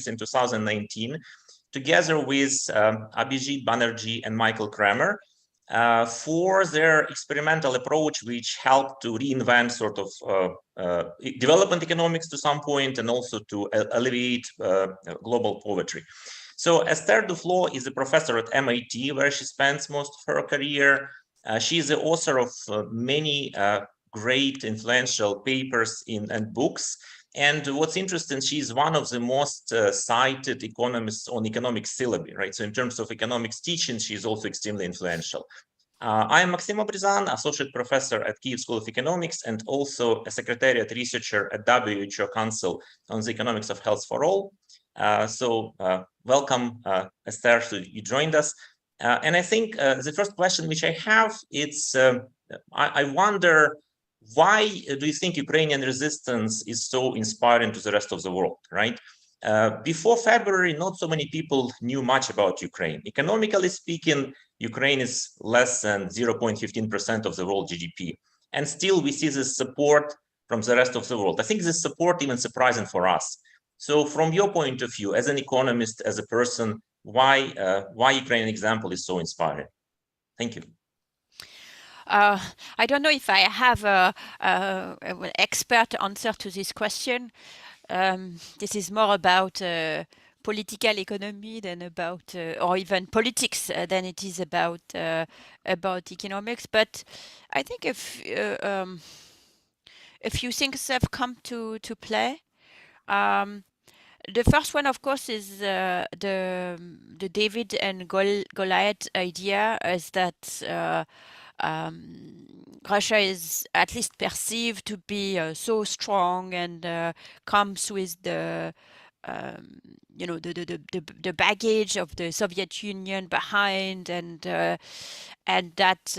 in 2019, together with Abhijit Banerjee and Michael Kremer, for their experimental approach, which helped to reinvent sort of development economics to some point, and also to alleviate global poverty. So Esther Duflo is a professor at MIT, where she spends most of her career. She is the author of many great influential papers and books. And what's interesting, she's one of the most cited economists on economic syllabi, right? So in terms of economics teaching, she's also extremely influential. I am Maximo Brizan, associate professor at Kyiv School of Economics, and also a secretariat researcher at WHO Council on the Economics of Health for All. Welcome, Esther, so you joined us. And I think the first question which I have, it's, I wonder, why do you think Ukrainian resistance is so inspiring to the rest of the world, right? Before February, not so many people knew much about Ukraine. Economically speaking, Ukraine is less than 0.15% of the world GDP. And still we see this support from the rest of the world. I think this support even surprising for us. So from your point of view, as an economist, as a person, why Ukrainian example is so inspiring? Thank you. I don't know if I have an expert answer to this question. This is more about political economy than about, or even politics, than it is about economics. But I think a few things have come to play. The first one, of course, is the David and Goliath idea, is that Russia is at least perceived to be so strong and comes with the the baggage of the Soviet Union behind, and that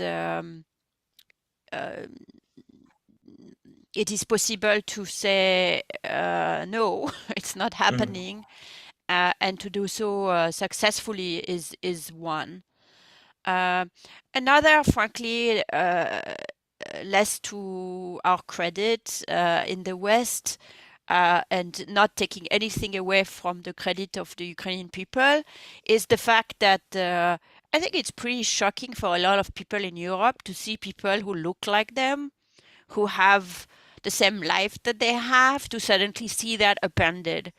it is possible to say no, it's not happening, and to do so successfully is one. Another, frankly, less to our credit in the West, and not taking anything away from the credit of the Ukrainian people, is the fact that I think it's pretty shocking for a lot of people in Europe to see people who look like them, who have the same life that they have, to suddenly see that upended.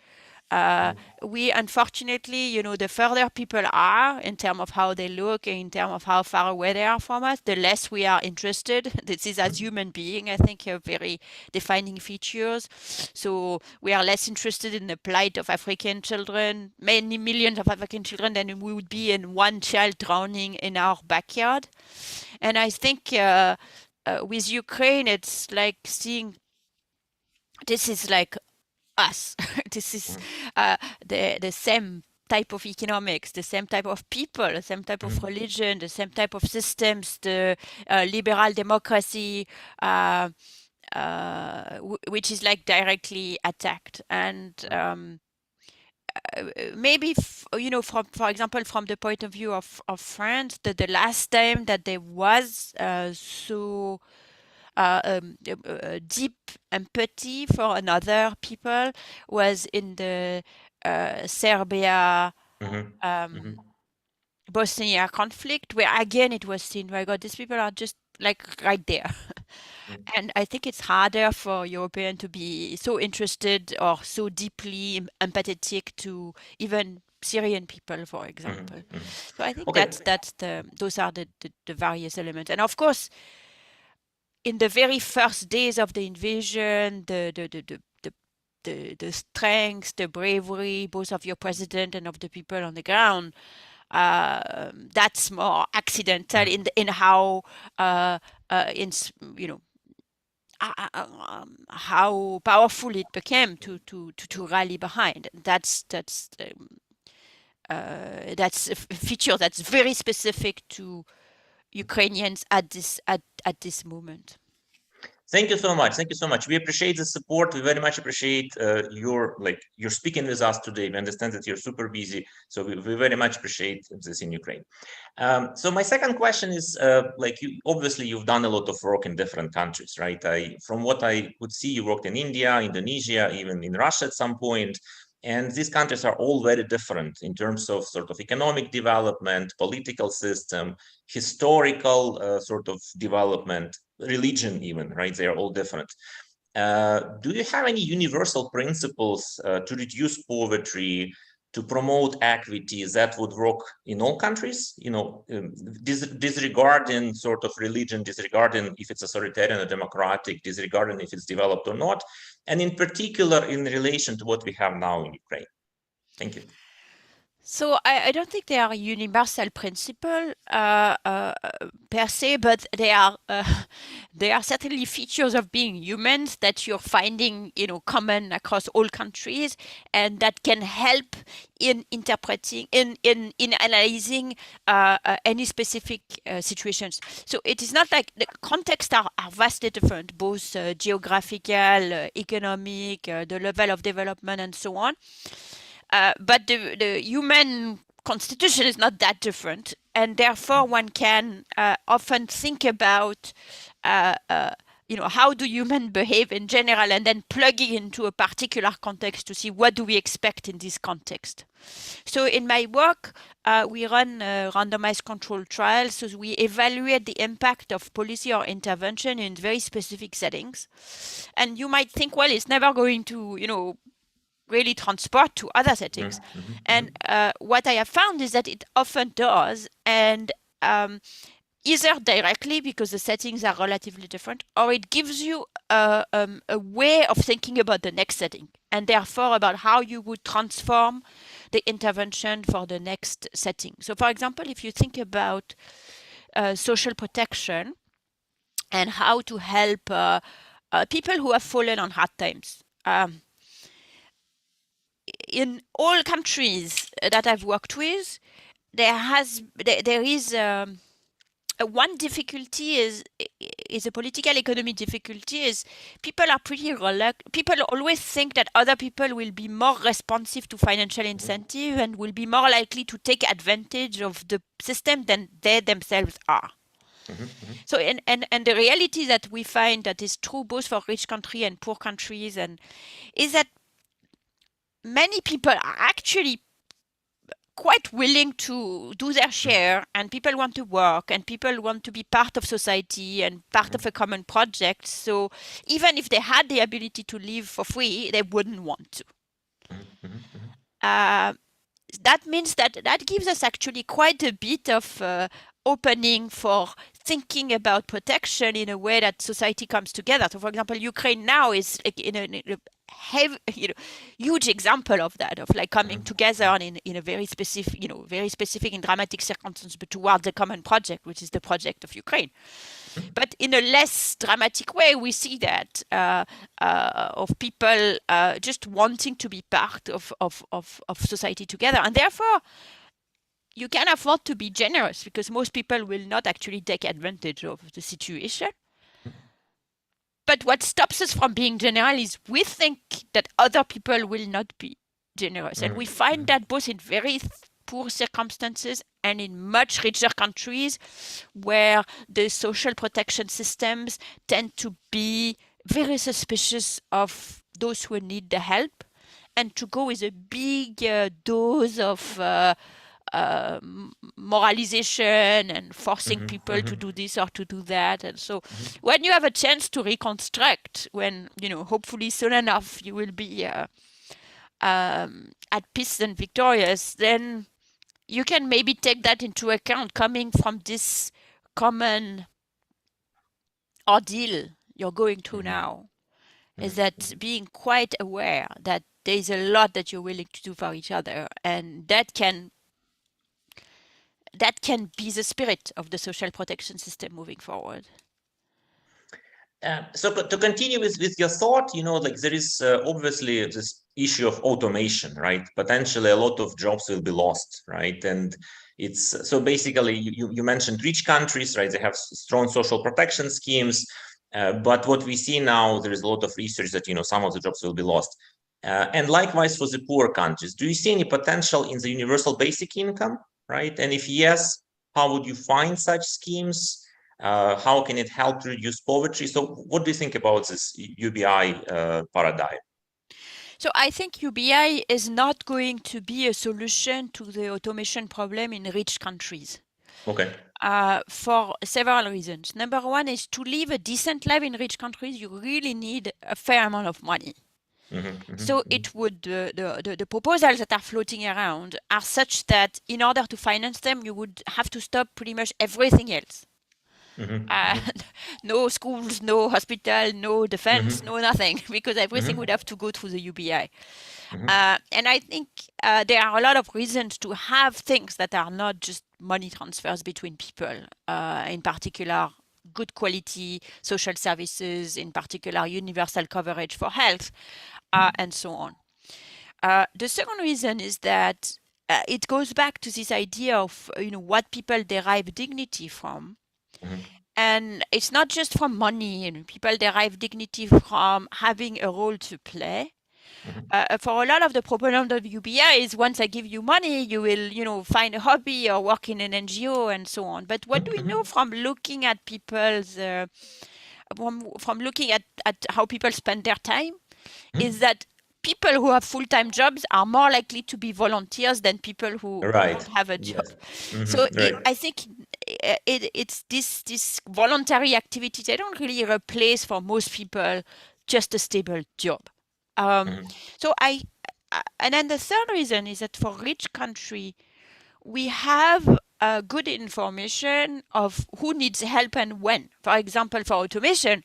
We, unfortunately, the further people are in terms of how they look, in terms of how far away they are from us, the less we are interested. This is, as human beings, I think, a very defining features. So we are less interested in the plight of African children, many millions of African children, than we would be in one child drowning in our backyard. And I think with Ukraine, it's like seeing, this is like us. This is the same type of economics, the same type of people, the same type of religion, the same type of systems, the liberal democracy, which is like directly attacked. And maybe, for example, from the point of view of France, the last time that there was so deep empathy for another people was in the Serbia Bosnia conflict, where again it was seen, my God, these people are just like right there. And I think it's harder for Europeans to be so interested or so deeply empathetic to even Syrian people, for example. So I think those are the various elements. And of course, in the very first days of the invasion, the strength, the bravery, both of your president and of the people on the ground, that's more accidental in how how powerful it became to rally behind. That's a feature that's very specific to Ukrainians at this moment. Thank you so much. Thank you so much. We appreciate the support. We very much appreciate your speaking with us today. We understand that you're super busy, so we very much appreciate this in Ukraine. So my second question is, obviously you've done a lot of work in different countries, right? From what I could see, you worked in India, Indonesia, even in Russia at some point. And these countries are all very different in terms of sort of economic development, political system, historical sort of development, religion even, right? They are all different. Do you have any universal principles to reduce poverty, to promote equity that would work in all countries? You know, disregarding sort of religion, disregarding if it's authoritarian or democratic, disregarding if it's developed or not, and in particular in relation to what we have now in Ukraine. Thank you. So I don't think they are universal principle per se, but they are certainly features of being humans that you're finding, common across all countries, and that can help in interpreting, in analyzing any specific situations. So it is not like the contexts are vastly different, both geographical, economic, the level of development, and so on. But the human constitution is not that different, and therefore one can often think about how do humans behave in general, and then plug it into a particular context to see what do we expect in this context. So in my work, we run randomized control trials, so we evaluate the impact of policy or intervention in very specific settings. And you might think, well, it's never going to, really transport to other settings. And what I have found is that it often does, and either directly because the settings are relatively different, or it gives you a way of thinking about the next setting, and therefore about how you would transform the intervention for the next setting. So for example, if you think about social protection and how to help people who have fallen on hard times, in all countries that I've worked with, there is one difficulty is a political economy difficulty. Is people are pretty reluctant. People always think that other people will be more responsive to financial incentive and will be more likely to take advantage of the system than they themselves are. So and the reality that we find that is true both for rich countries and poor countries, and is that many people are actually quite willing to do their share, and people want to work, and people want to be part of society and part of a common project. So even if they had the ability to live for free, they wouldn't want to. That means that gives us actually quite a bit of opening for thinking about protection in a way that society comes together. So, for example, Ukraine now is like in a heavy, huge example of that, of like coming together in a very specific, very specific and dramatic circumstances, but towards a common project, which is the project of Ukraine. But in a less dramatic way, we see that of people just wanting to be part of society together, and therefore you can afford to be generous because most people will not actually take advantage of the situation. But what stops us from being generous is we think that other people will not be generous. And we find that both in very poor circumstances and in much richer countries where the social protection systems tend to be very suspicious of those who need the help, and to go with a big dose of moralization and forcing people to do this or to do that. And so when you have a chance to reconstruct, when, hopefully soon enough you will be at peace and victorious, then you can maybe take that into account coming from this common ordeal you're going through now, is that being quite aware that there is a lot that you're willing to do for each other, and that can be the spirit of the social protection system moving forward. So to continue with your thought, like there is obviously this issue of automation, right? Potentially a lot of jobs will be lost, right? And it's so basically you mentioned rich countries, right? They have strong social protection schemes, but what we see now, there is a lot of research that some of the jobs will be lost. And likewise for the poor countries, do you see any potential in the universal basic income, right? And if yes, how would you find such schemes? How can it help to reduce poverty? So what do you think about this UBI paradigm? So I think UBI is not going to be a solution to the automation problem in rich countries. Okay. For several reasons. Number one is to live a decent life in rich countries, you really need a fair amount of money. So it would the proposals that are floating around are such that in order to finance them, you would have to stop pretty much everything else. No schools, no hospital, no defense, no nothing, because everything would have to go through the UBI. And I think there are a lot of reasons to have things that are not just money transfers between people, in particular good quality social services, in particular universal coverage for health, and so on. The second reason is that it goes back to this idea of what people derive dignity from. And it's not just from money. People derive dignity from having a role to play. For a lot of the proponents of UBI is once I give you money, you will, find a hobby or work in an NGO and so on. But what do we know from looking at people's, from looking at how people spend their time, is that people who have full-time jobs are more likely to be volunteers than people who don't have a job. Yes. So Right. I think it's this voluntary activity. They don't really replace for most people just a stable job. So and then the third reason is that for rich country, we have good information of who needs help and when. For example, for automation,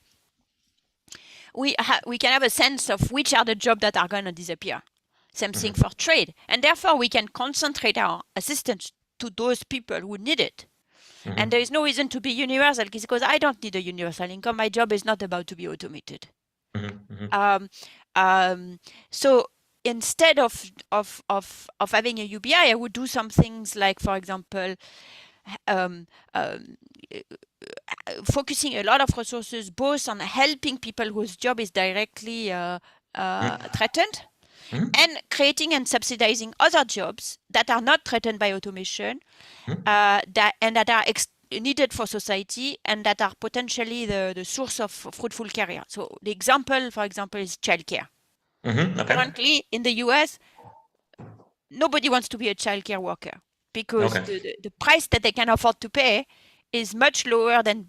we can have a sense of which are the jobs that are going to disappear. Same thing for trade. And therefore, we can concentrate our assistance to those people who need it. And there is no reason to be universal, because I don't need a universal income. My job is not about to be automated. So instead of having a UBI, I would do some things like, for example, focusing a lot of resources both on helping people whose job is directly threatened, and creating and subsidizing other jobs that are not threatened by automation, that are needed for society, and that are potentially the source of fruitful career. So the example, for example, is childcare. Okay. Currently in the US, nobody wants to be a childcare worker because the price that they can afford to pay is much lower than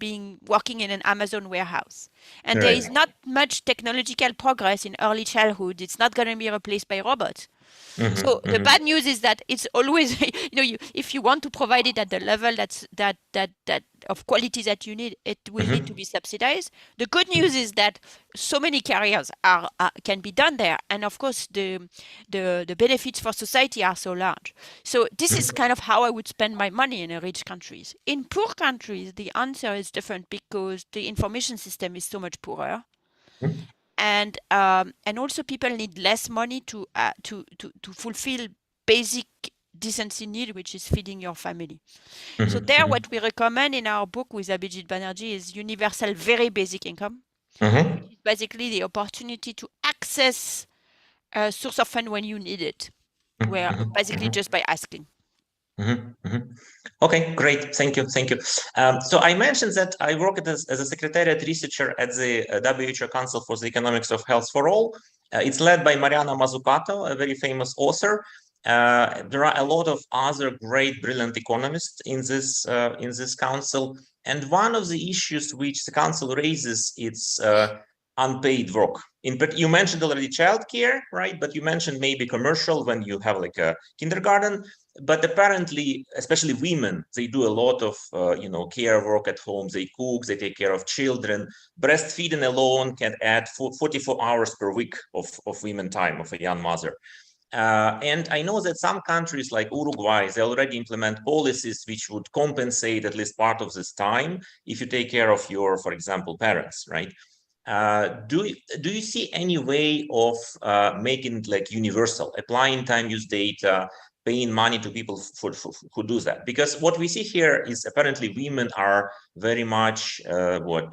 working in an Amazon warehouse. And there is not much technological progress in early childhood. It's not going to be replaced by robots. So the bad news is that it's always, if you want to provide it at the level that of quality that you need, it will need to be subsidized. The good news is that so many careers can be done there, and of course the benefits for society are so large. So this is kind of how I would spend my money in rich countries. In poor countries, the answer is different because the information system is so much poorer. And also people need less money to fulfill basic decency need, which is feeding your family. So there, what we recommend in our book with Abhijit Banerjee is universal, very basic income, which is basically the opportunity to access a source of fund when you need it, where basically just by asking. Okay, great. Thank you. So I mentioned that I worked as a secretariat researcher at the WHO Council for the Economics of Health for All. It's led by Mariana Mazzucato, a very famous author. There are a lot of other great, brilliant economists in this council. And one of the issues which the council raises is unpaid work. You mentioned already childcare, right? But you mentioned maybe commercial when you have like a kindergarten. But apparently, especially women, they do a lot of care work at home. They cook, they take care of children. Breastfeeding alone can add 44 hours per week of women time of a young mother. And I know that some countries like Uruguay, they already implement policies which would compensate at least part of this time if you take care of your, for example, parents, right? Do you see any way of making it like universal, applying time use data, paying money to people who do that? Because what we see here is apparently women are very much they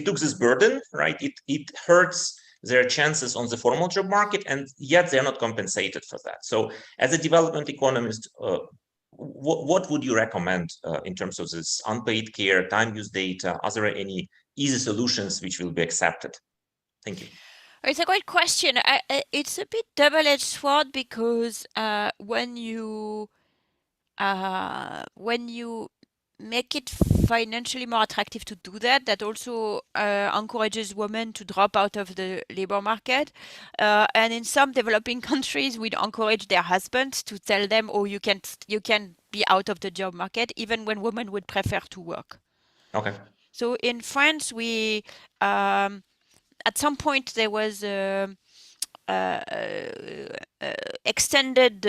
took this burden, right? It hurts their chances on the formal job market, and yet they're not compensated for that. So as a development economist, what would you recommend in terms of this unpaid care, time use data? Are there any easy solutions which will be accepted? Thank you. It's a great question. It's a bit double-edged sword because when you make it financially more attractive to do that, that also encourages women to drop out of the labor market. And in some developing countries, we encourage their husbands to tell them, "Oh, you can be out of the job market," even when women would prefer to work. Okay. So in France, we at some point there was uh, extended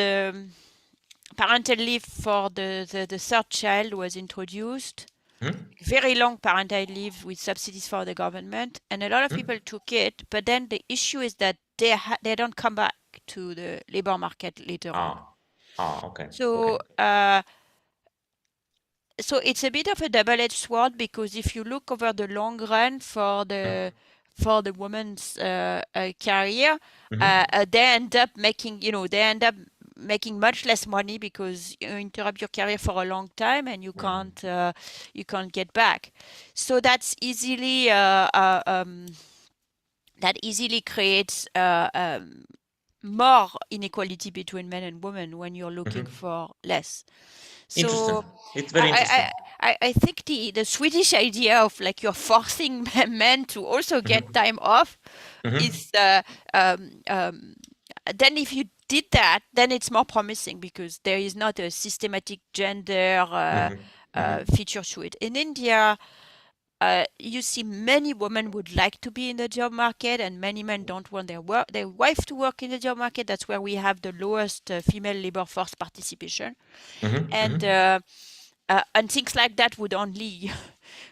parental leave for the third child was introduced. Mhm. Very long parental leave with subsidies for the government, and a lot of people Mhm. took it. But then the issue is that they don't come back to the labor market later on. Ah, ah, okay, So okay. so it's a bit of a double-edged sword because if you look over the long run Mm. for the woman's career, Mhm. they end up making they end up making much less money because you interrupt your career for a long time and Mhm. you can't get back. So that easily creates more inequality between men and women when you're looking Mhm. for less. Interesting. So It's very I interesting. I think the Swedish idea of like you're forcing men to also get Mhm. time off Mhm. is then if you did that, then it's more promising because there is not a systematic gender Mhm. Mhm. feature to it. In India, you see many women would like to be in the job market, and many men don't want their wife to work in the job market. That's where we have the lowest female labor force participation, Mhm. and Mhm. uh, and things like that would only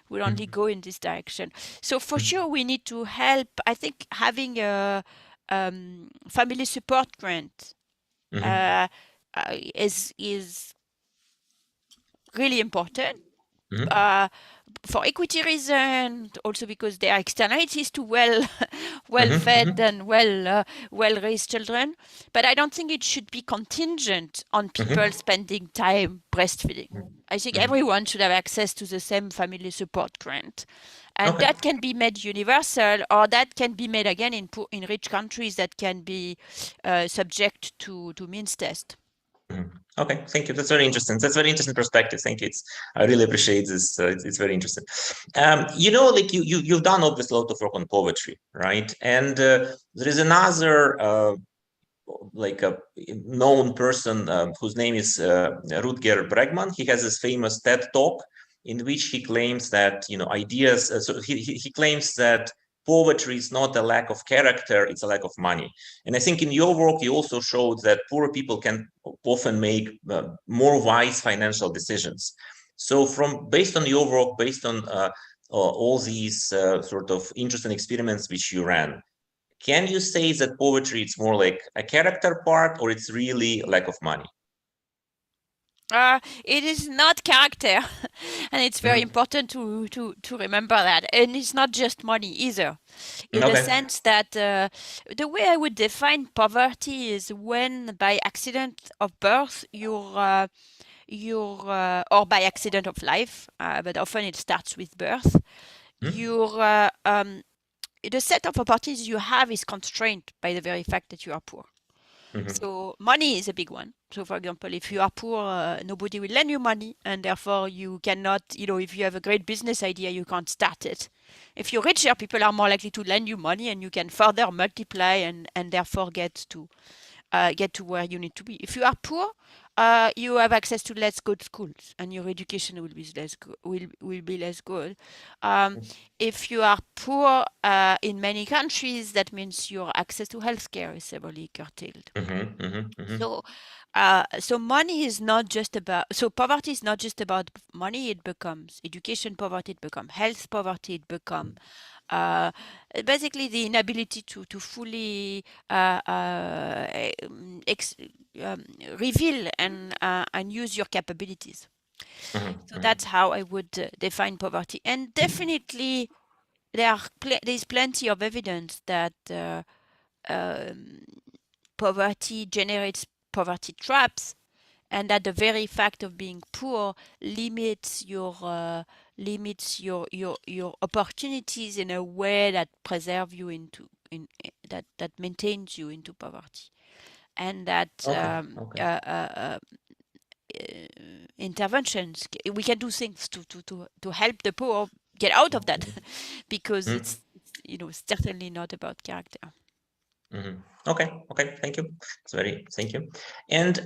would only Mhm. go in this direction. So for Mhm. sure, we need to help. I think having a family support grant Mhm. uh, is really important. Mhm. Uh, for equity reasons, also because there are externalities to Mhm. well-fed Mhm. and well-raised children. But I don't think it should be contingent on people Mhm. spending time breastfeeding. I think Mhm. everyone should have access to the same family support grant. And Okay. that can be made universal, or that can be made again in rich countries that can be subject to means test. Mhm. Okay, thank you. That's very interesting. That's very interesting perspective. Thank you. I really appreciate this. It's very interesting. Like you've done obviously a lot of work on poetry, right? And there is another like a known person whose name is Rutger Bregman. He has this famous TED talk in which he claims that ideas. So he claims that poetry is not a lack of character; it's a lack of money. And I think in your work you also showed that poor people can often make more wise financial decisions. So from based on your work, based on all these sort of interesting experiments which you ran, can you say that poetry it's more like a character part or it's really lack of money? It is not character, and it's very Mhm. important to remember that. And it's not just money either, in the Okay. sense that the way I would define poverty is when by accident of birth or by accident of life, but often it starts with birth. Mhm. Your The set of opportunities you have is constrained by the very fact that you are poor. Mhm. So money is a big one. So for example, if you are poor, nobody will lend you money, and therefore you cannot, if you have a great business idea, you can't start it. If you're richer, people are more likely to lend you money, and you can further multiply and therefore get to where you need to be. If you are poor, you have access to less good schools, and your education will be less will be less good. Um, if you are poor in many countries, that means your access to healthcare is severely curtailed. Mhm. Mhm. Mhm. So, money is not just about. So poverty is not just about money. It becomes education poverty. It becomes health poverty. It becomes uh, basically the inability to fully ex- um, reveal and use your capabilities. Mhm. So Mhm. that's how I would define poverty. And definitely, there's plenty of evidence that um, poverty generates poverty traps, and that the very fact of being poor limits your opportunities in a way that preserve you that maintains you into poverty, and that interventions, we can do things to help the poor get out of that, because it's certainly not about character. Okay, thank you. Thank you. And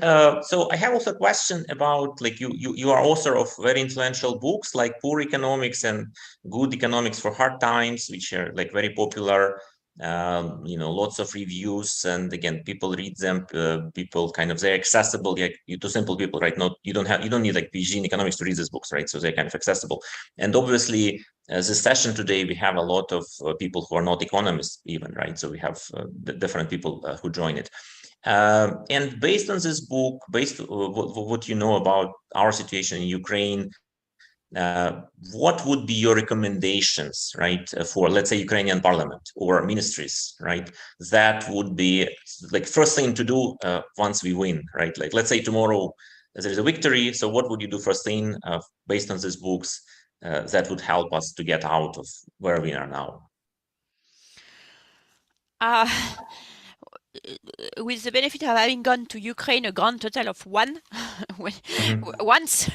so I have also a question about, like, you are author of very influential books like Poor Economics and Good Economics for Hard Times, which are like very popular. Lots of reviews, and again, people read them. People they're accessible, like to simple people, right? You don't need like PhD in economics to read these books, right? So they're kind of accessible. And obviously, this session today, we have a lot of people who are not economists even, right? So we have different people who join it. And based on this book, based on what you know about our situation in Ukraine, what would be your recommendations, right, for, let's say, Ukrainian parliament or ministries, right? That would be like first thing to do once we win, right? Like, let's say tomorrow there is a victory. So what would you do first thing based on these books that would help us to get out of where we are now? With the benefit of having gone to Ukraine a grand total of one once,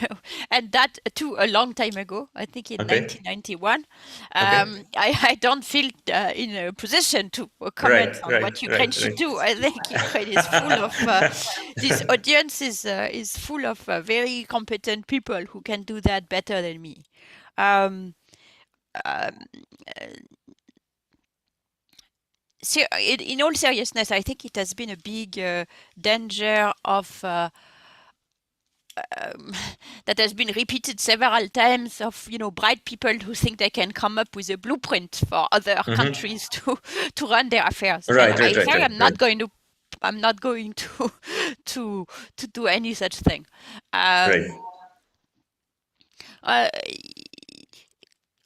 and that too a long time ago, I think in 1991, I don't feel in a position to comment on what Ukraine should do. I think Ukraine is full of this audience is full of very competent people who can do that better than me. In all seriousness, I think it has been a big danger of that has been repeated several times, of bright people who think they can come up with a blueprint for other countries to run their affairs. I'm not going to do any such thing.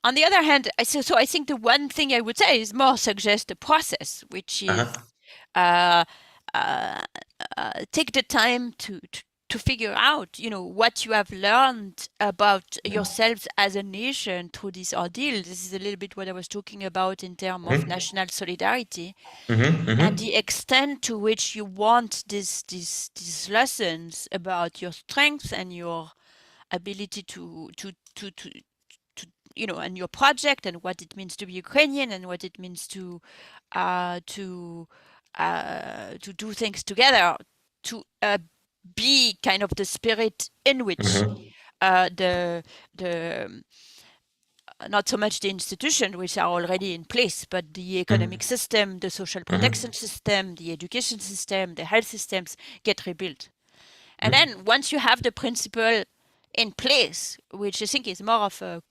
On the other hand, so I think the one thing I would say is more suggest a process, which is take the time to figure out, what you have learned about yourselves as a nation through this ordeal. This is a little bit what I was talking about in terms of national solidarity, and the extent to which you want these lessons about your strengths and your ability to and your project, and what it means to be Ukrainian, and what it means to do things together, to be kind of the spirit in which the not so much the institutions which are already in place, but the economic system, the social protection system, the education system, the health systems get rebuilt. And then once you have the principle in place, which I think is more of a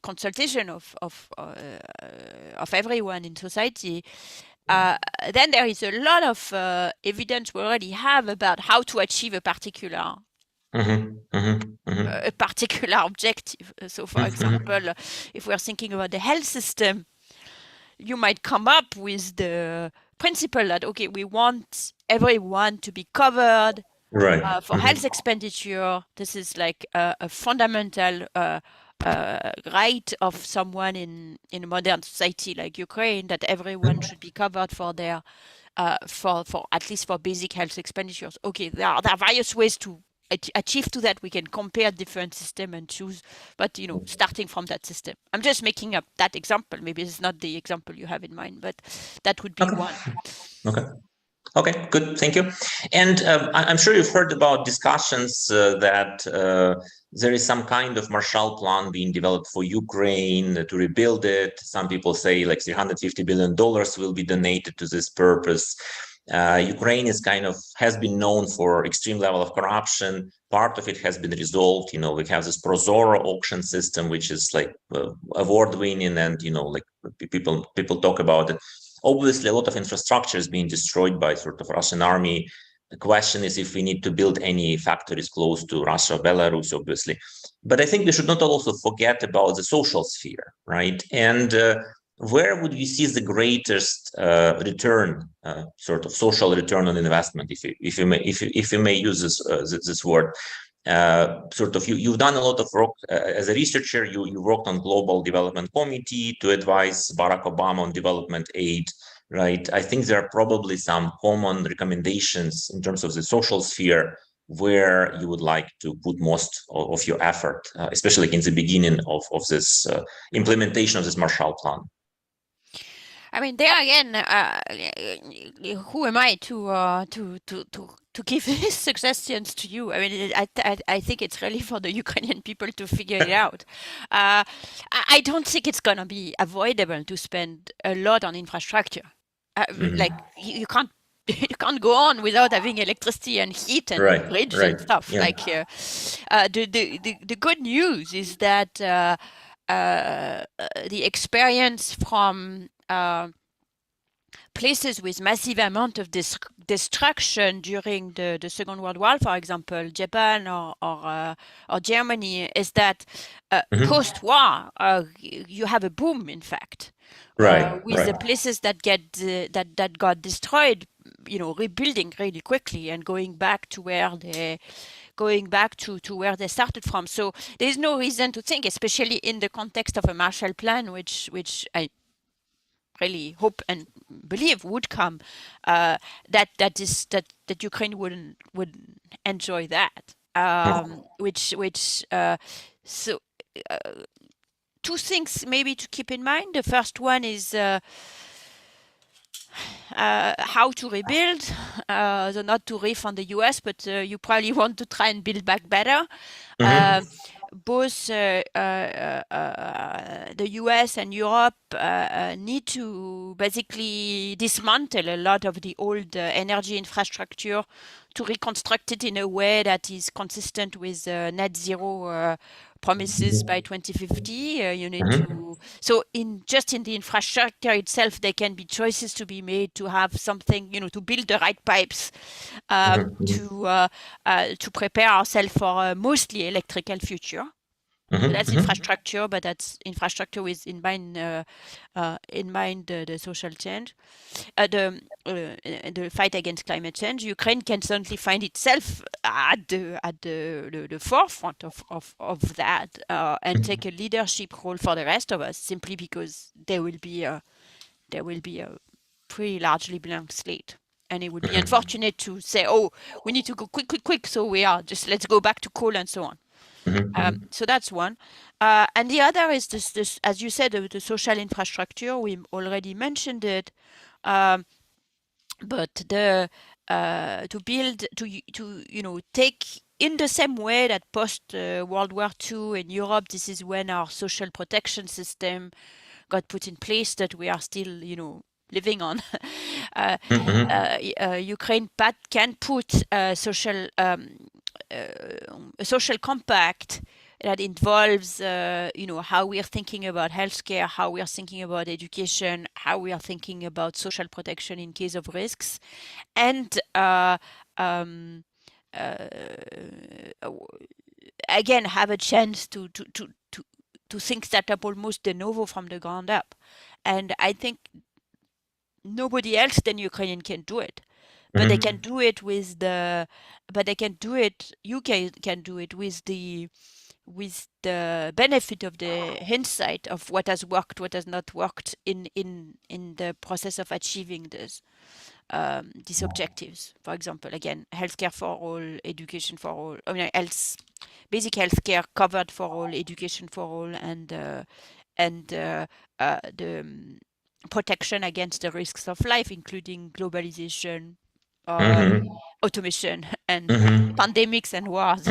consultation of everyone in society, then there is a lot of evidence we already have about how to achieve a particular objective. So, for example, if we're thinking about the health system, you might come up with the principle that, okay, we want everyone to be covered for health expenditure. This is like a fundamental right of someone in a modern society like Ukraine, that everyone should be covered for their for at least for basic health expenditures. Okay, there are various ways to achieve to that. We can compare different systems and choose, but starting from that system. I'm just making up that example. Maybe it's not the example you have in mind, but that would be one. Okay, good, thank you. And I'm sure you've heard about discussions that there is some kind of Marshall Plan being developed for Ukraine to rebuild it. Some people say like $350 billion will be donated to this purpose. Ukraine has been known for extreme level of corruption. Part of it has been resolved. We have this Prozoro auction system, which is like award-winning, and like people talk about it. Obviously, a lot of infrastructure is being destroyed by sort of Russian army. The question is if we need to build any factories close to Russia, Belarus, obviously. But I think we should not also forget about the social sphere, right? And where would you see the greatest return, sort of social return on investment, if you may use this word? sort of you've done a lot of work as a researcher. You worked on Global Development Committee to advise Barack Obama on development aid, right? I think there are probably some common recommendations in terms of the social sphere where you would like to put most of your effort, especially in the beginning of this implementation of this Marshall Plan. I mean, there again, who am I to give these suggestions to you? I mean, I think it's really for the Ukrainian people to figure it out. I don't think it's gonna be avoidable to spend a lot on infrastructure. Like you can't you can't go on without having electricity and heat and bridge and stuff. Yeah. Like the good news is that the experience from places with massive amount of destruction during the Second World War, for example, Japan or Germany, is that post-war you have a boom, in fact, with the places that that got destroyed, rebuilding really quickly and going back to where they started from. So there's no reason to think, especially in the context of a Marshall Plan, which I really hope and believe would come, that Ukraine would enjoy that. So two things maybe to keep in mind. The first one is how to rebuild. So not to riff on the US, but you probably want to try and build back better. Both the US and Europe need to basically dismantle a lot of the old energy infrastructure to reconstruct it in a way that is consistent with net zero promises by 2050. You need to, so in the infrastructure itself, there can be choices to be made to have something, to build the right pipes to prepare ourselves for a mostly electrical future. That's infrastructure, but that's infrastructure with in mind the social change, the fight against climate change. Ukraine can certainly find itself at the forefront of that and take a leadership role for the rest of us, simply because there will be a pretty largely blank slate. And it would be unfortunate to say, oh, we need to go quick, so let's go back to coal and so on. So that's one. And the other is this, as you said, the social infrastructure. We already mentioned it. But to build, take in the same way that post World War II in Europe, this is when our social protection system got put in place that we are still, living on. Ukraine can put a social compact that involves, how we are thinking about healthcare, how we are thinking about education, how we are thinking about social protection in case of risks, and again have a chance to think that up almost de novo from the ground up. And I think nobody else than Ukrainian can do it. But they can do it with UK can do it with the benefit of the hindsight of what has worked, what has not worked in the process of achieving these objectives. For example, again, healthcare for all, education for all. I mean, basic healthcare covered for all, education for all, and the protection against the risks of life, including globalization, automation, and pandemics and wars.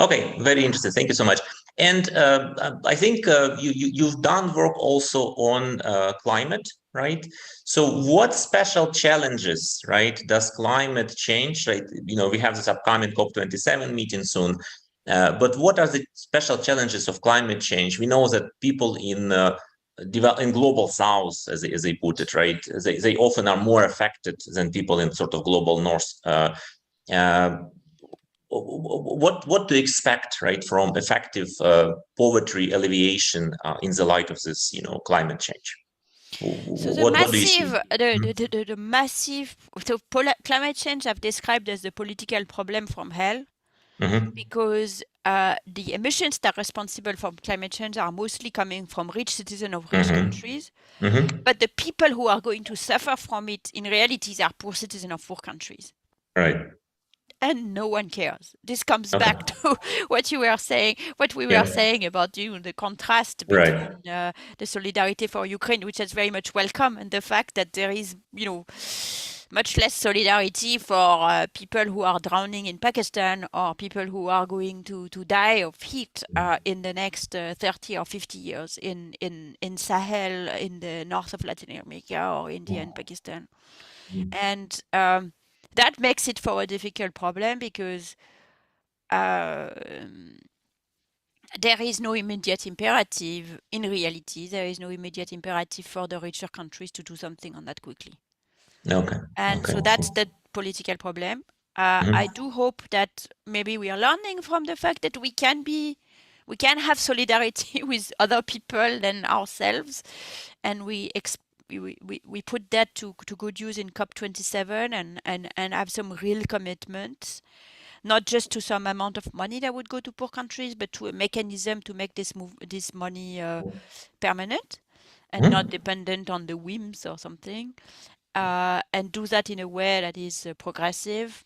Okay, very interesting. Thank you so much. And I think you've done work also on climate, right? So what special challenges, right, does climate change, right? We have this upcoming COP27 meeting soon, but what are the special challenges of climate change? We know that people in global south, as they put it, right, they often are more affected than people in sort of global north. What to expect, right, from effective poverty alleviation in the light of this, climate change? So What do you see? the massive, so climate change I've described as the political problem from hell, because the emissions that are responsible for climate change are mostly coming from rich citizens of rich countries, but the people who are going to suffer from it in reality are poor citizens of poor countries. Right. And no one cares. This comes Okay. back to what we were saying about the contrast between the solidarity for Ukraine, which is very much welcome, and the fact that there is much less solidarity for people who are drowning in Pakistan, or people who are going to die of heat in the next 30 or 50 years in Sahel, in the north of Latin America, or India and Pakistan. And that makes it for a difficult problem, because there is no immediate imperative. In reality, there is no immediate imperative for the richer countries to do something on that quickly. Okay. And so that's the political problem. I do hope that maybe we are learning from the fact that we can have solidarity with other people than ourselves, and we put that to good use in COP27, and have some real commitments, not just to some amount of money that would go to poor countries, but to a mechanism to make this money permanent and not dependent on the whims or something, and do that in a way that is progressive,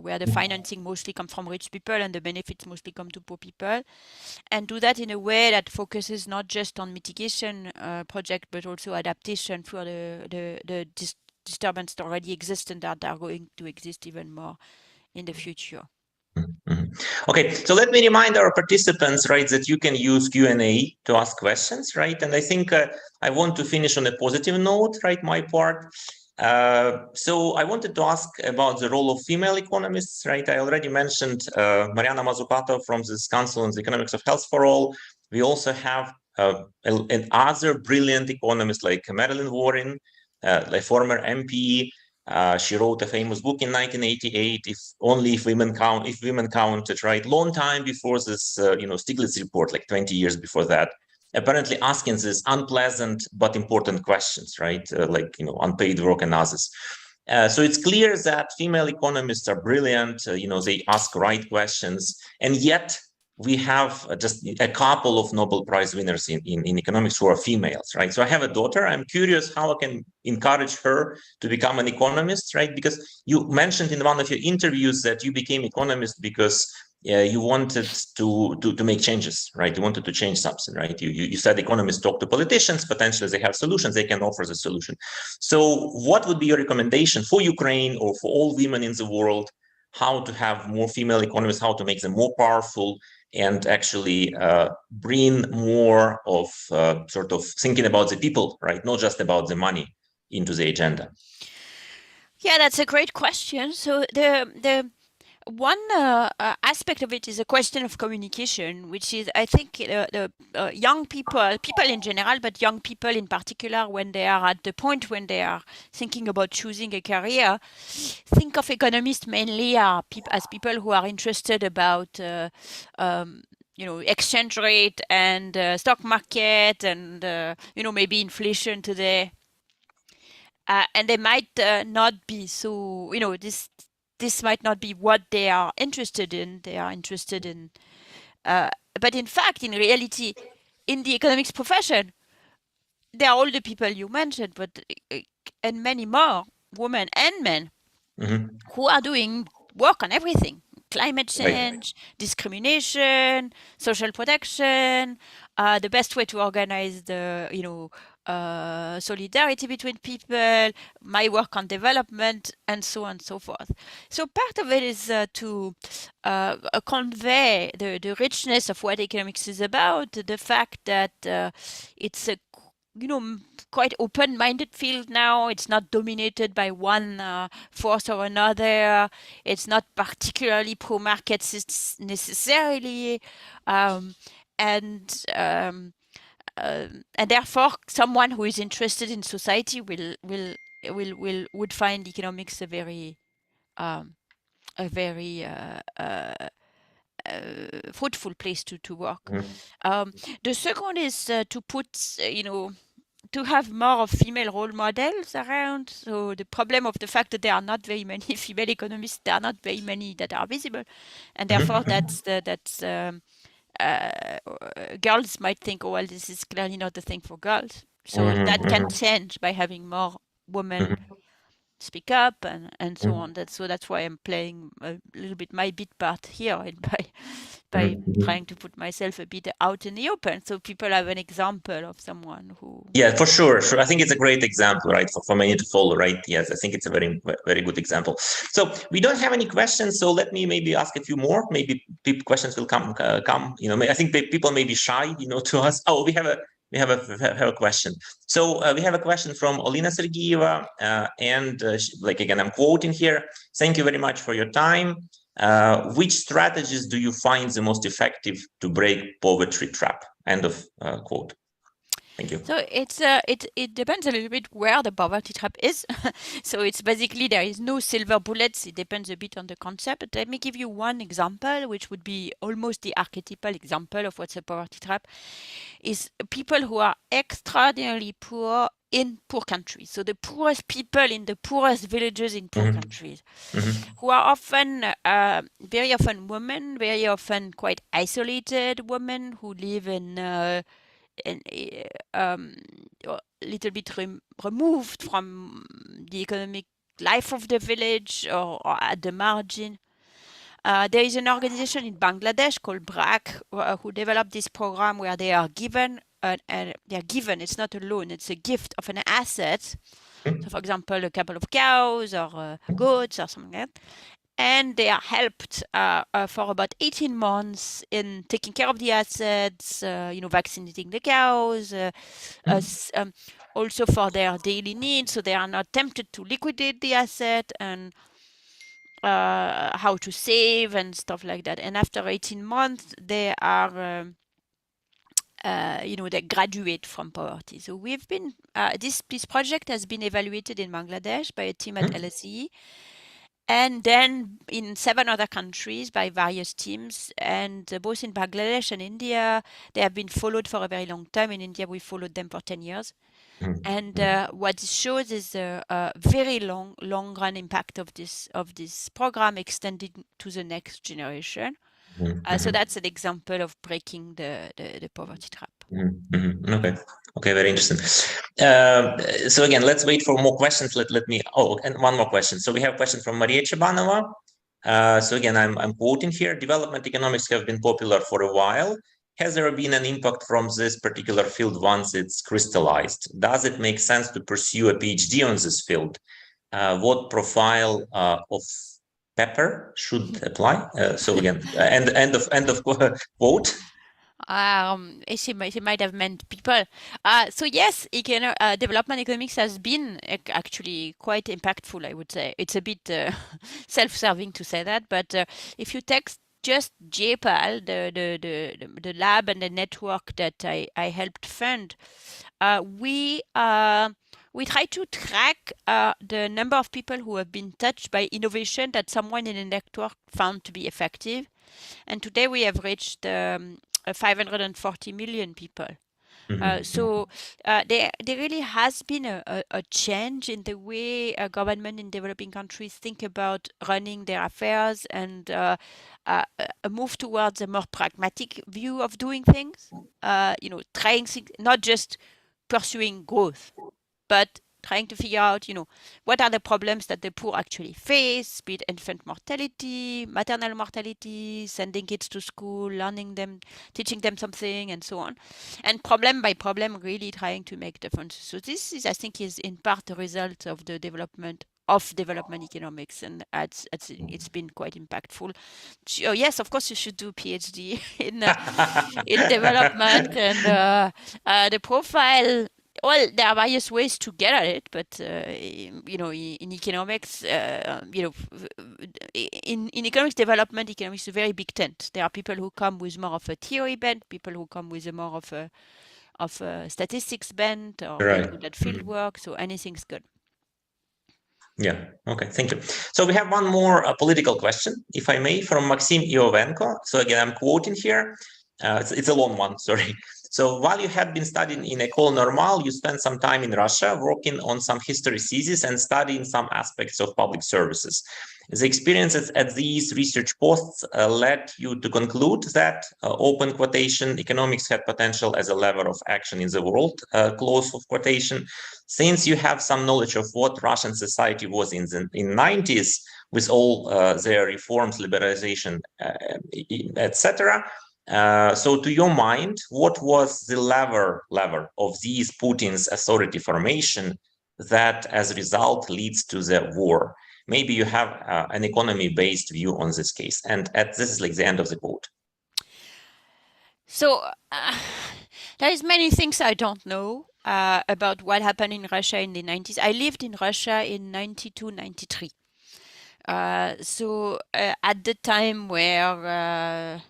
where the financing mostly comes from rich people and the benefits mostly come to poor people, and do that in a way that focuses not just on mitigation project, but also adaptation for the disturbance that already exist and that are going to exist even more in the future. Okay, so let me remind our participants, right, that you can use Q&A to ask questions, right? And I think I want to finish on a positive note, right, my part. So I wanted to ask about the role of female economists, right? I already mentioned Mariana Mazzucato from this Council on the Economics of Health for All. We also have another brilliant economist like Marilyn Warren, a former MP. She wrote a famous book in 1988, if women counted, right? Long time before this, Stiglitz report, like 20 years before that, apparently asking these unpleasant but important questions, right? Unpaid work and others. So it's clear that female economists are brilliant. They ask right questions, and yet we have just a couple of Nobel Prize winners in economics who are females, right? So I have a daughter. I'm curious how I can encourage her to become an economist, right? Because you mentioned in one of your interviews that you became economist because you wanted to make changes, right? You wanted to change something, right? You said economists talk to politicians, potentially they have solutions, they can offer the solution. So what would be your recommendation for Ukraine or for all women in the world, how to have more female economists, how to make them more powerful, and actually bring more of sort of thinking about the people, right? Not just about the money into the agenda? Yeah, that's a great question. So the one aspect of it is a question of communication, which is, I think, the young people in general, but young people in particular, when they are at the point when they are thinking about choosing a career, think of economists mainly as people who are interested about exchange rate and stock market and maybe inflation today. And they might not be so, this might not be what they are interested in. They are interested in, but in fact, in reality, in the economics profession, there are all the people you mentioned, but and many more, women and men, who are doing work on everything: climate change, discrimination, social protection, the best way to organize the solidarity between people, my work on development, and so on and so forth. So part of it is to convey the richness of what economics is about, the fact that it's a quite open-minded field now. It's not dominated by one force or another. It's not particularly pro-market necessarily, and therefore, someone who is interested in society would find economics a very fruitful place to work. The second is to put to have more of female role models around. So the problem of the fact that there are not very many female economists, there are not very many that are visible, and therefore girls might think, oh well, this is clearly not the thing for girls. So that can change by having more women speak up and so on. That's why I'm playing a little bit my bit part here, and by trying to put myself a bit out in the open, so people have an example of someone who. Yeah, for sure. I think it's a great example, right, for many to follow, right? Yes, I think it's a very, very good example. So we don't have any questions, so let me maybe ask a few more. Maybe questions will come. I think people may be shy, to us. Oh, we have a question. So we have a question from Olina Sergeyeva, and again, I'm quoting here. Thank you very much for your time. Which strategies do you find the most effective to break poverty trap? End of quote. Thank you. So it depends a little bit where the poverty trap is. So it's basically there is no silver bullets. It depends a bit on the concept. But let me give you one example, which would be almost the archetypal example of what's a poverty trap. Is people who are extraordinarily poor in poor countries. So the poorest people in the poorest villages in poor countries, who are often, very often women, very often quite isolated women who live in a little bit removed from the economic life of the village or at the margin. There is an organization in Bangladesh called BRAC who developed this program where they are given, it's not a loan, it's a gift of an asset. So, for example, a couple of cows or goats or something like that. And they are helped for about 18 months in taking care of the assets, vaccinating the cows, also for their daily needs, so they are not tempted to liquidate the asset, and how to save and stuff like that. And after 18 months, they are, they graduate from poverty. So we've been, this project has been evaluated in Bangladesh by a team at LSE, and then in 7 other countries by various teams, and both in Bangladesh and India, they have been followed for a very long time. In India, we followed them for 10 years. And what it shows is a very long run impact of this program extending to the next generation. So that's an example of breaking the poverty trap. Okay, very interesting. So again, let's wait for more questions. And one more question. So we have a question from Maria Chabanova. So again, I'm quoting here: development economics have been popular for a while. Has there been an impact from this particular field once it's crystallized? Does it make sense to pursue a PhD on this field? What profile of pepper should apply? So again, end of quote. She might have meant people. So yes, development economics has been actually quite impactful, I would say. It's a bit self-serving to say that, but if you take just JPAL, the lab and the network that I helped fund, we try to track the number of people who have been touched by innovation that someone in a network found to be effective. And today we have reached 540 million people. So there really has been a change in the way government in developing countries think about running their affairs, and a move towards a more pragmatic view of doing things. Trying things, not just pursuing growth, but trying to figure out, what are the problems that the poor actually face, be it infant mortality, maternal mortality, sending kids to school, teaching them something, and so on. And problem by problem, really trying to make differences. So this is, I think, is in part the result of the development of development economics, and it's been quite impactful. So yes, of course, you should do PhD in development, and the profile. Well, there are various ways to get at it, but in economics, in economics development, economics is a very big tent. There are people who come with more of a theory bent, people who come with more of a statistics bent, or very good at field work. So anything's good. Yeah. Okay. Thank you. So we have one more political question, if I may, from Maxim Iovenko. So again, I'm quoting here. It's a long one. Sorry. So while you had been studying in École Normale, you spent some time in Russia working on some history thesis and studying some aspects of public services. The experiences at these research posts led you to conclude that, open quotation, economics had potential as a lever of action in the world, close of quotation. Since you have some knowledge of what Russian society was in the 90s, with all their reforms, liberalization, etc., so to your mind, what was the lever of these Putin's authority formation that as a result leads to the war? Maybe you have an economy-based view on this case. And this is like the end of the quote. So there is many things I don't know about what happened in Russia in the 90s. I lived in Russia in 92, 93. So at the time where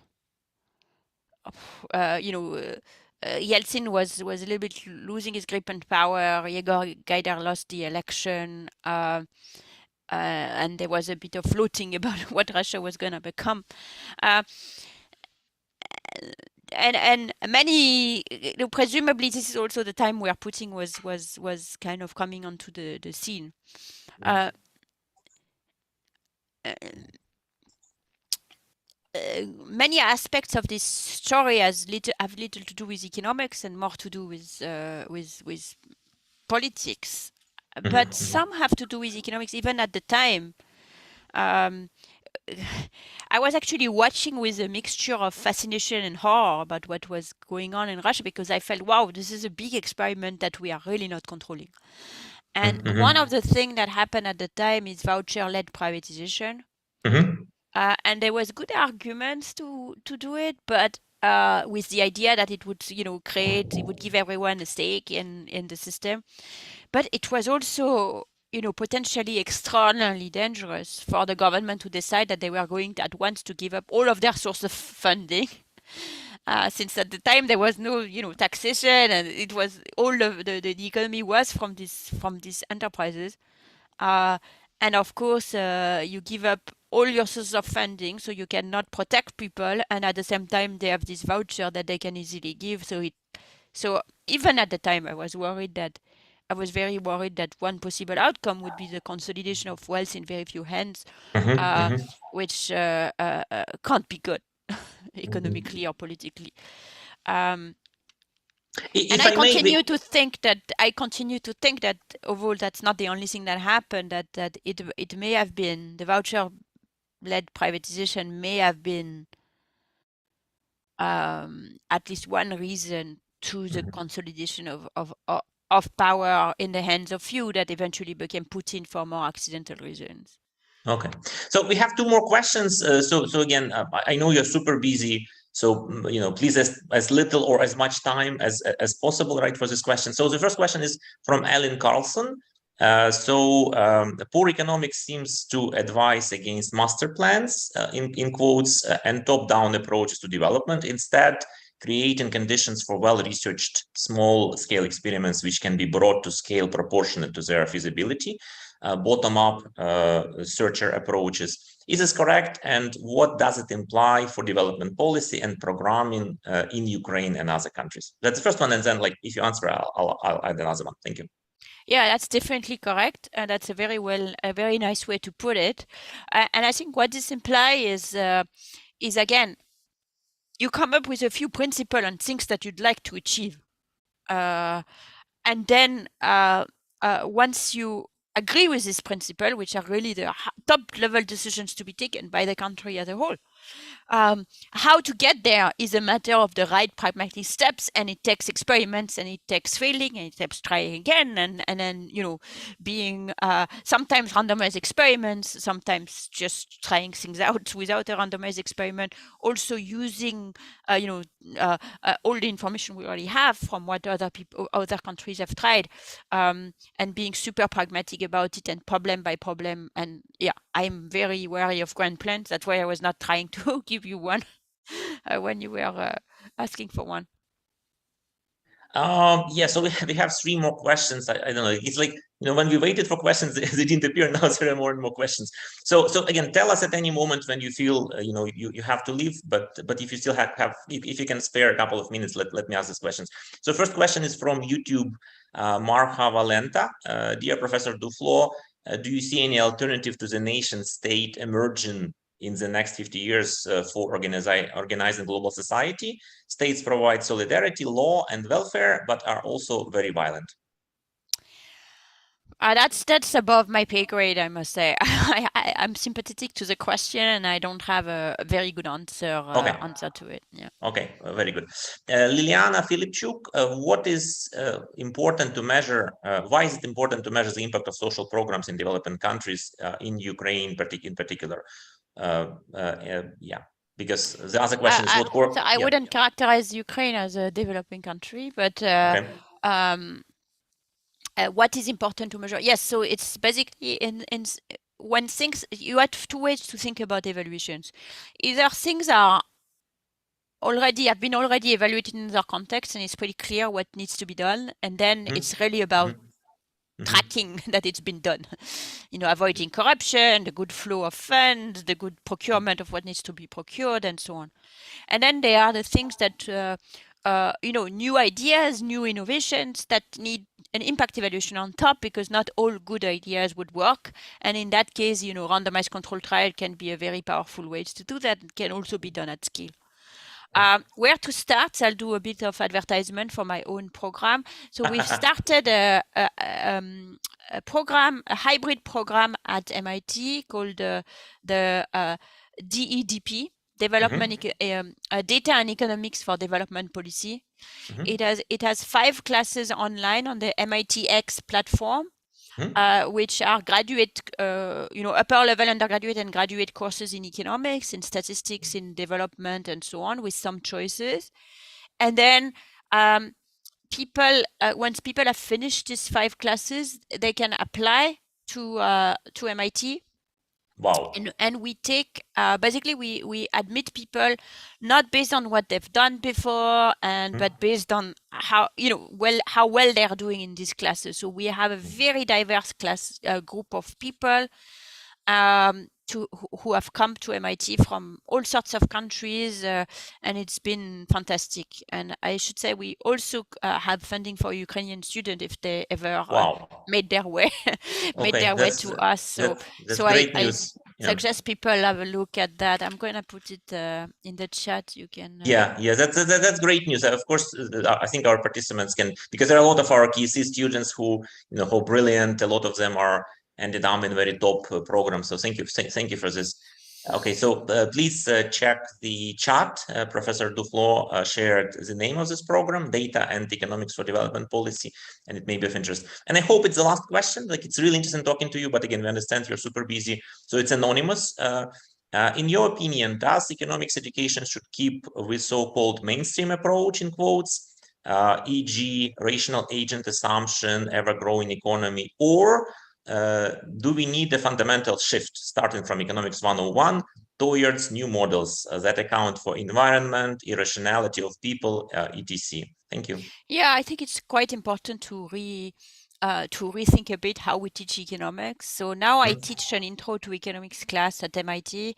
Yeltsin was a little bit losing his grip and power. Yegor Gaidar lost the election, and there was a bit of floating about what Russia was going to become. And many, presumably, this is also the time where Putin was kind of coming onto the scene. Many aspects of this story have little to do with economics and more to do with politics, but some have to do with economics. Even at the time, I was actually watching with a mixture of fascination and horror about what was going on in Russia, because I felt, wow, this is a big experiment that we are really not controlling. And one of the things that happened at the time is voucher-led privatization. And there was good arguments to do it, but with the idea that it would, it would give everyone a stake in the system. But it was also, potentially extraordinarily dangerous for the government to decide that they were going at once to give up all of their source of funding. Since at the time there was no, taxation, and it was all of the economy was from these enterprises. And of course, you give up all your sources of funding, so you cannot protect people, and at the same time, they have this voucher that they can easily give. So even at the time, I was very worried that one possible outcome would be the consolidation of wealth in very few hands, which can't be good economically or politically. And I continue to think that overall that's not the only thing that happened, that it may have been the voucher-led privatization may have been at least one reason to the consolidation of power in the hands of few that eventually became Putin for more accidental reasons. Okay, so we have two more questions. So again, I know you're super busy. So, please as little or as much time as possible, right, for this question. So the first question is from Ellen Carlson. The poor economics seems to advise against master plans, in quotes, and top-down approaches to development, instead creating conditions for well-researched small-scale experiments which can be brought to scale proportionate to their feasibility. Bottom-up searcher approaches. Is this correct? And what does it imply for development policy and programming in Ukraine and other countries? That's the first one. And then, if you answer, I'll add another one. Thank you. Yeah, that's definitely correct. And that's a very nice way to put it. And I think what this implies is again, you come up with a few principles and things that you'd like to achieve. And then once you agree with this principle, which are really the top level decisions to be taken by the country as a whole, how to get there is a matter of the right pragmatic steps, and it takes experiments, and it takes failing, and it takes trying again, and then being sometimes randomized experiments, sometimes just trying things out without a randomized experiment, also using all the information we already have from what other countries have tried, and being super pragmatic about it and problem by problem. And yeah, I'm very wary of grand plans. That's why I was not trying to give you one when you were asking for one. Yeah, so we have 3 more questions. I don't know. It's like, when we waited for questions, they didn't appear. Now there are more and more questions. So again, tell us at any moment when you feel you have to leave. But if you still have if you can spare a couple of minutes, let me ask these questions. So first question is from YouTube, Marha Valenta. Dear Professor Duflo, do you see any alternative to the nation state emerging in the next 50 years for organizing global society? States provide solidarity, law, and welfare, but are also very violent. That's above my pay grade, I must say. I'm sympathetic to the question, and I don't have a very good answer to it. Yeah. Okay, very good. Liliana Filipchuk, what is important to measure? Why is it important to measure the impact of social programs in developing countries, in Ukraine in particular? Yeah, because the other question is what so I wouldn't characterize Ukraine as a developing country, but what is important to measure? Yes, so it's basically in when things, you have 2 ways to think about evaluations. Either things have been already evaluated in their context, and it's pretty clear what needs to be done, and then it's really about tracking that it's been done. Avoiding corruption, the good flow of funds, the good procurement of what needs to be procured, and so on. And then there are the things that new ideas, new innovations that need an impact evaluation on top, because not all good ideas would work. And in that case, randomized control trial can be a very powerful way to do that. It can also be done at scale. Where to start? I'll do a bit of advertisement for my own program. So we've started a hybrid program at MIT called the DEDP, Data and Economics for Development Policy. It has 5 classes online on the MIT X platform, which are graduate, upper level undergraduate and graduate courses in economics, in statistics, in development, and so on, with some choices. And then once people have finished these 5 classes, they can apply to MIT. Wow. And we take, basically we admit people not based on what they've done before, but based on how well they're doing in these classes. So we have a very diverse group of people who have come to MIT from all sorts of countries, and it's been fantastic. And I should say we also have funding for Ukrainian students if they ever made their way to us. So great news. Suggest people have a look at that. I'm going to put it in the chat. You can. That's great news. Of course, I think our participants can, because there are a lot of our KC students who how brilliant. A lot of them ended up in very top programs. So thank you for this. Okay, so please check the chat. Professor Duflo shared the name of this program, Data and Economics for Development Policy, and it may be of interest. And I hope it's the last question. Like, it's really interesting talking to you, but again, we understand you're super busy, so it's anonymous. In your opinion, does economics education should keep with so-called mainstream approach, in quotes, e.g. rational agent assumption, ever-growing economy, or do we need a fundamental shift starting from economics 101 towards new models that account for environment, irrationality of people, etc.? Thank you. Yeah, I think it's quite important to rethink a bit how we teach economics. So now I teach an intro to economics class at MIT,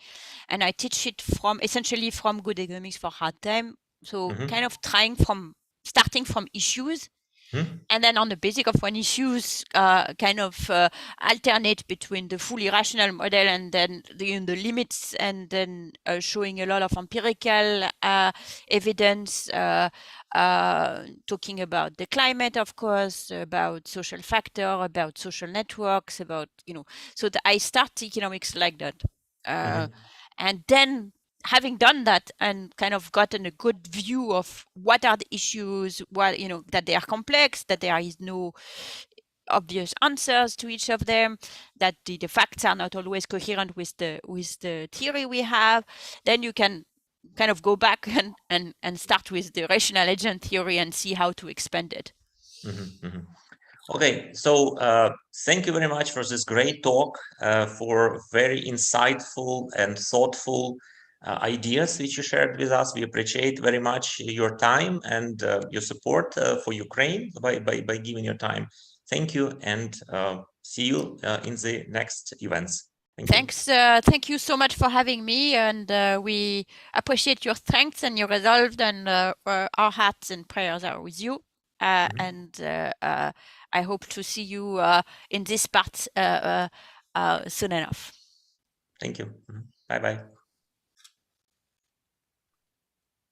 and I teach it essentially from Good Economics for Hard Time. So kind of starting from issues, and then on the basis of one issues, alternate between the fully rational model and then the limits, and then showing a lot of empirical evidence, talking about the climate, of course, about social factor, about social networks, about, so I start economics like that. And then, having done that and kind of gotten a good view of what are the issues, that they are complex, that there is no obvious answers to each of them, that the facts are not always coherent with the theory we have, then you can kind of go back and start with the rational agent theory and see how to expand it. Okay, so thank you very much for this great talk, for very insightful and thoughtful ideas which you shared with us. We appreciate very much your time and your support for Ukraine by giving your time. Thank you, and see you in the next events. Thanks. Thank you so much for having me, and we appreciate your strength and your resolve, and our hearts and prayers are with you. And I hope to see you in this part soon enough. Thank you. Bye-bye.